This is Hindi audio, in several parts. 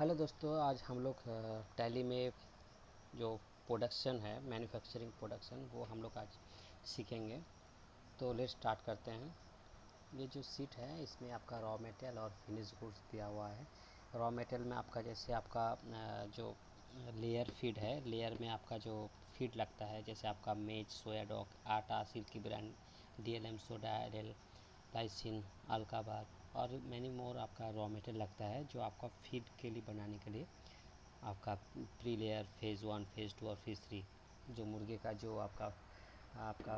हेलो दोस्तों, आज हम लोग टैली में जो प्रोडक्शन है, मैन्युफैक्चरिंग प्रोडक्शन, वो हम लोग आज सीखेंगे। तो लेट्स स्टार्ट करते हैं। ये जो सीट है, इसमें आपका रॉ मटेरियल और फिनिश गुड्स दिया हुआ है। रॉ मटेरियल में आपका जैसे आपका जो लेयर फीड है, लेयर में आपका जो फीड लगता है, जैसे आपका मेज, सोया डॉक, आटा, सिल्की ब्रांड, DLM, सोडा, एल, लाइसिन, अल्काबाद और मैनी मोर आपका रॉ मटेरियल लगता है, जो आपका फीड के लिए बनाने के लिए आपका प्री लेयर, फेज़ 1, फेज़ 2 और फेज़ 3, जो मुर्गे का जो आपका आपका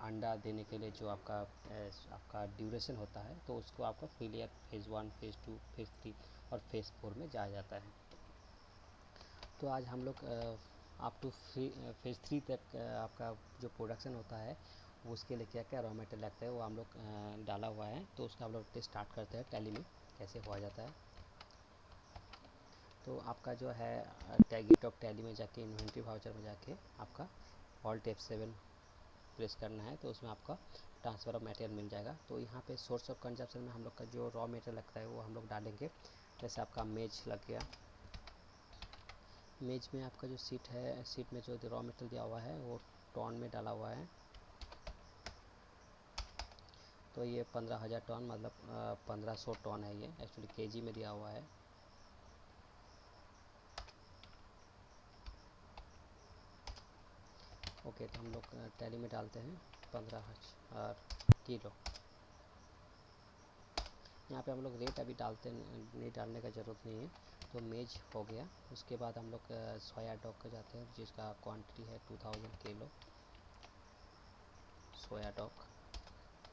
अंडा देने के लिए जो आपका ड्यूरेशन होता है, तो उसको आपका pre layer, phase 1, phase 2, phase 3 और फेज़ 4 में जाया जाता है। तो आज हम लोग अप टू फेज़ 3 तक आपका जो प्रोडक्शन होता है, उसके लिए क्या क्या रॉ मटेरियल लगता है वो हम लोग डाला हुआ है। तो उसका हम लोग स्टार्ट करते हैं टैली में कैसे हुआ जाता है। तो आपका जो है गेट ऑफ टैली में जाके, इन्वेंट्री वाउचर में जाके आपका ऑल्ट F7 प्रेस करना है, तो उसमें आपका ट्रांसफ़र ऑफ मटेरियल मिल जाएगा। तो यहाँ पे सोर्स ऑफ कंजप्शन में हम लोग का जो रॉ मटेरियल लगता है वो हम लोग डालेंगे। जैसे आपका मेज लग गया, मेज में आपका जो सीट है, सीट में जो रॉ मटेरियल दिया हुआ है वो टन में डाला हुआ है। तो ये 15,000 टन, मतलब 1500 टन है। ये एक्चुअली केजी में दिया हुआ है। ओके, तो हम लोग टैली में डालते हैं 15,000 किलो। यहाँ पे हम लोग रेट अभी नहीं डालने का ज़रूरत नहीं है। तो मेज हो गया। उसके बाद हम लोग सोया डॉक का जाते हैं, जिसका क्वांटिटी है 2000 किलो। सोया डॉक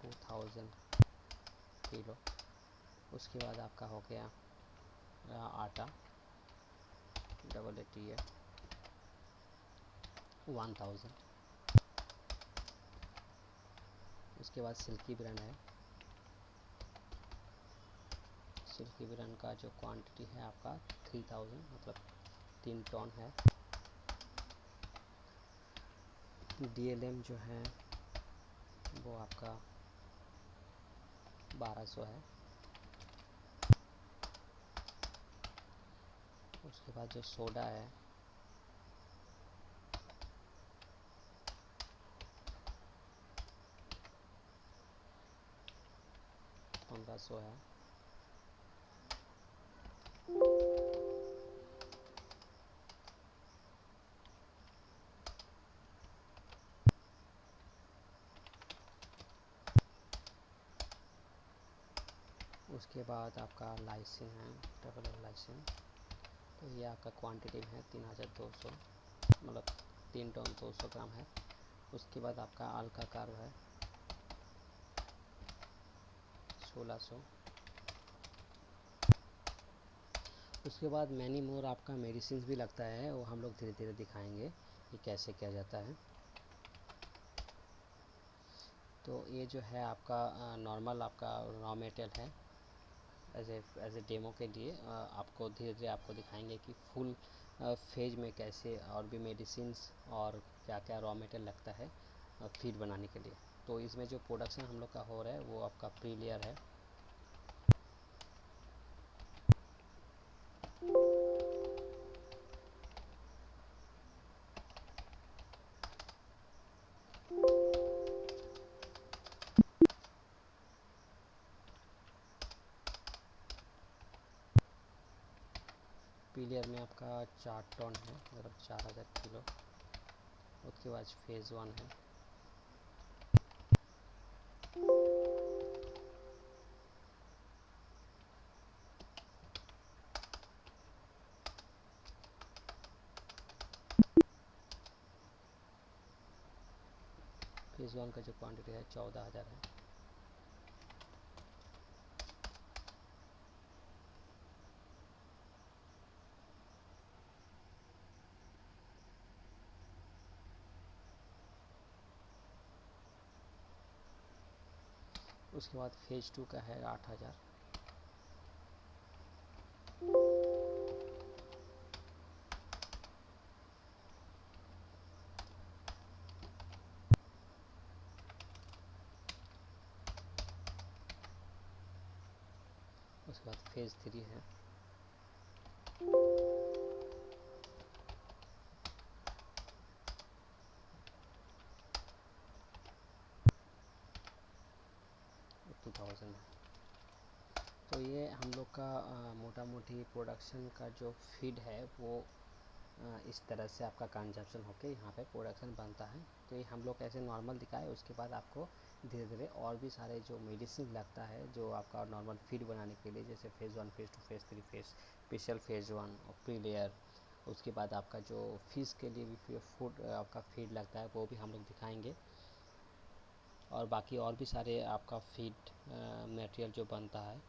2000 किलो। उसके बाद आपका हो गया आटा, AATA 1000। उसके बाद सिल्की ब्रांड है। सिल्की ब्रांड का जो क्वांटिटी है आपका 3000, मतलब 3 टन है। DLM जो है वो आपका 1200 है। उसके बाद जो सोडा है 1500 है। उसके बाद आपका लाइसिन है, डबल लाइसिन। तो ये आपका क्वांटिटी में है 3200, मतलब 3 टन 200 ग्राम है। उसके बाद आपका अल्का कार्ब है 1600। उसके बाद मैनी मोर आपका मेडिसिन भी लगता है, वो हम लोग धीरे धीरे दिखाएंगे कि कैसे किया जाता है। तो ये जो है आपका नॉर्मल आपका रॉ मटेरियल है। एज ए डेमो के लिए आपको धीरे धीरे आपको दिखाएंगे कि फुल फेज में कैसे और भी मेडिसिन्स और क्या क्या रॉ मटेरियल लगता है फीड बनाने के लिए। तो इसमें जो प्रोडक्शन हम लोग का हो रहा है वो आपका प्री लेयर है। प्री लेयर में आपका 4 टन है, मतलब 4000 किलो। उसके बाद फेज़ 1 है। फेज़ 1 का जो क्वांटिटी है 14,000 है। उसके बाद फेज़ 2 का है 8,000। उसके बाद फेज़ 3 है आपका मोटा मोटी प्रोडक्शन का जो फीड है वो इस तरह से आपका कंजप्शन होके यहाँ पे प्रोडक्शन बनता है। तो ये हम लोग ऐसे नॉर्मल दिखाए, उसके बाद आपको धीरे धीरे और भी सारे जो मेडिसिन लगता है जो आपका नॉर्मल फीड बनाने के लिए, जैसे phase 1 phase 2 phase 3 phase special phase 1 और प्री लेयर, उसके बाद आपका जो फिश के लिए भी फूड आपका फीड लगता है वो भी हम लोग दिखाएंगे। और बाकी और भी सारे आपका फीड मटेरियल जो बनता है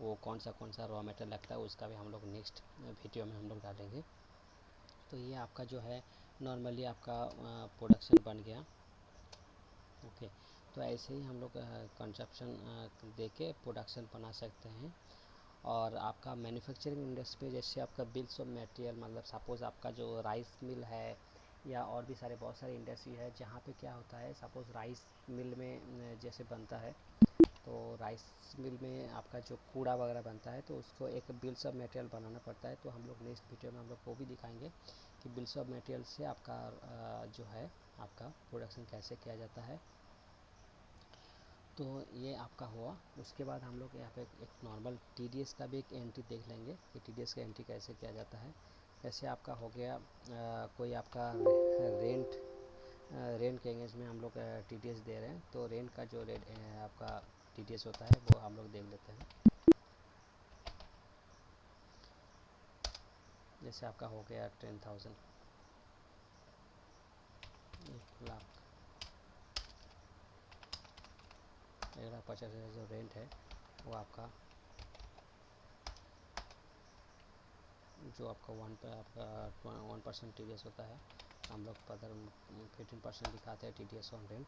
वो कौन सा रॉ मटेरियल लगता है उसका भी हम लोग नेक्स्ट वीडियो में हम लोग डालेंगे। तो ये आपका जो है नॉर्मली आपका प्रोडक्शन बन गया। ओके, तो ऐसे ही हम लोग कंजप्शन दे के प्रोडक्शन बना सकते हैं। और आपका मैन्युफैक्चरिंग इंडस्ट्री में जैसे आपका बिल्स ऑफ मटेरियल, मतलब सपोज़ आपका जो राइस मिल है या और भी सारे बहुत सारे इंडस्ट्री है जहाँ पे क्या होता है, सपोज़ राइस मिल में जैसे बनता है, तो राइस मिल में आपका जो कूड़ा वगैरह बनता है तो उसको एक बिल्स ऑफ मटेरियल बनाना पड़ता है। तो हम लोग नेक्स्ट वीडियो में हम लोग वो भी दिखाएंगे कि बिल्स ऑफ मटेरियल से आपका जो है आपका प्रोडक्शन कैसे किया जाता है। तो ये आपका हुआ। उसके बाद हम लोग यहाँ पे एक नॉर्मल TDS का भी एक एंट्री देख लेंगे कि TDS का एंट्री कैसे किया जाता है। जैसे आपका हो गया कोई आपका रेंट के एंगेज में हम लोग TDS दे रहे हैं, तो रेंट का जो रेट आपका TDS होता है वो हम लोग देख लेते हैं। जैसे आपका हो गया 10,000, 1,50,000 जो रेंट है वो आपका जो आपका 1% TDS होता है, हम लोग पर 15% दिखाते हैं TDS ऑन रेंट।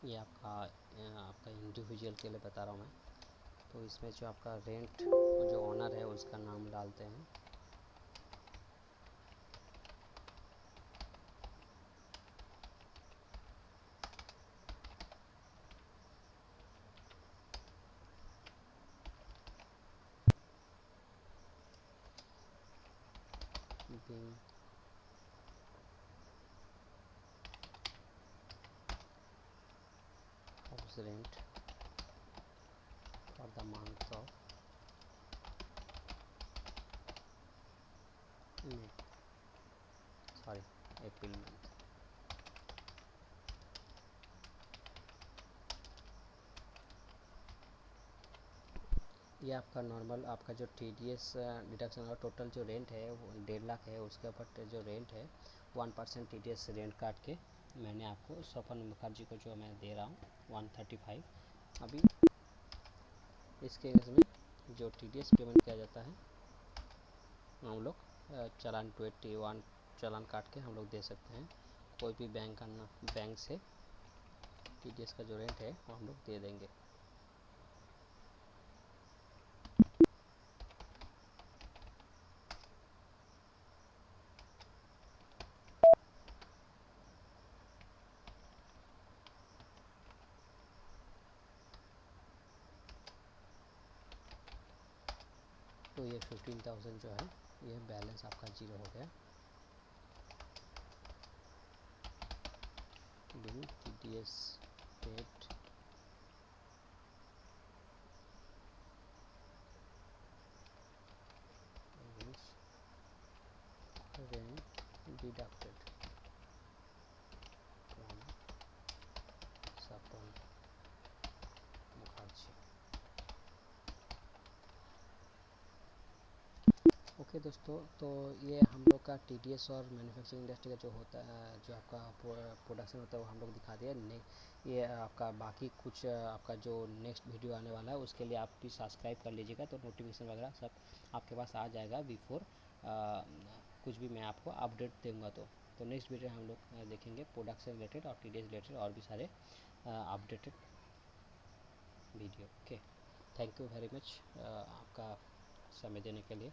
ये आपका इंडिविजुअल के लिए बता रहा हूँ मैं। तो इसमें जो आपका रेंट जो ओनर है उसका नाम डालते हैं। being house rent for the month of April month। ये आपका नॉर्मल आपका जो TDS डिडक्शन और टोटल जो रेंट है वो 1.5 लाख है, उसके ऊपर जो रेंट है 1% TDS रेंट काट के मैंने आपको स्वपन मुखर्जी को जो मैं दे रहा हूँ 135। अभी इसके में जो TDS पेमेंट किया जाता है हम लोग चालान 21 चालान काट के हम लोग दे सकते हैं। कोई भी बैंक से TDS का जो रेंट है वो हम लोग दे देंगे। तो ये 15,000 जो है ये बैलेंस आपका जीरो हो गया। Bill TDS paid rent deducted from Swapan Mukherjee. Okay दोस्तों, तो ये हम लोग का TDS और मैन्युफैक्चरिंग इंडस्ट्री का जो होता है जो आपका प्रोडक्शन होता है वो हम लोग दिखा दिया। ये आपका बाकी कुछ आपका जो नेक्स्ट वीडियो आने वाला है उसके लिए आप भी सब्सक्राइब कर लीजिएगा, तो नोटिफिकेशन वगैरह सब आपके पास आ जाएगा बिफोर कुछ भी मैं आपको अपडेट दूँगा। तो नेक्स्ट वीडियो हम लोग देखेंगे प्रोडक्शन रिलेटेड और TDS रिलेटेड और भी सारे updated video. Okay, thank you very much आपका समय देने के लिए।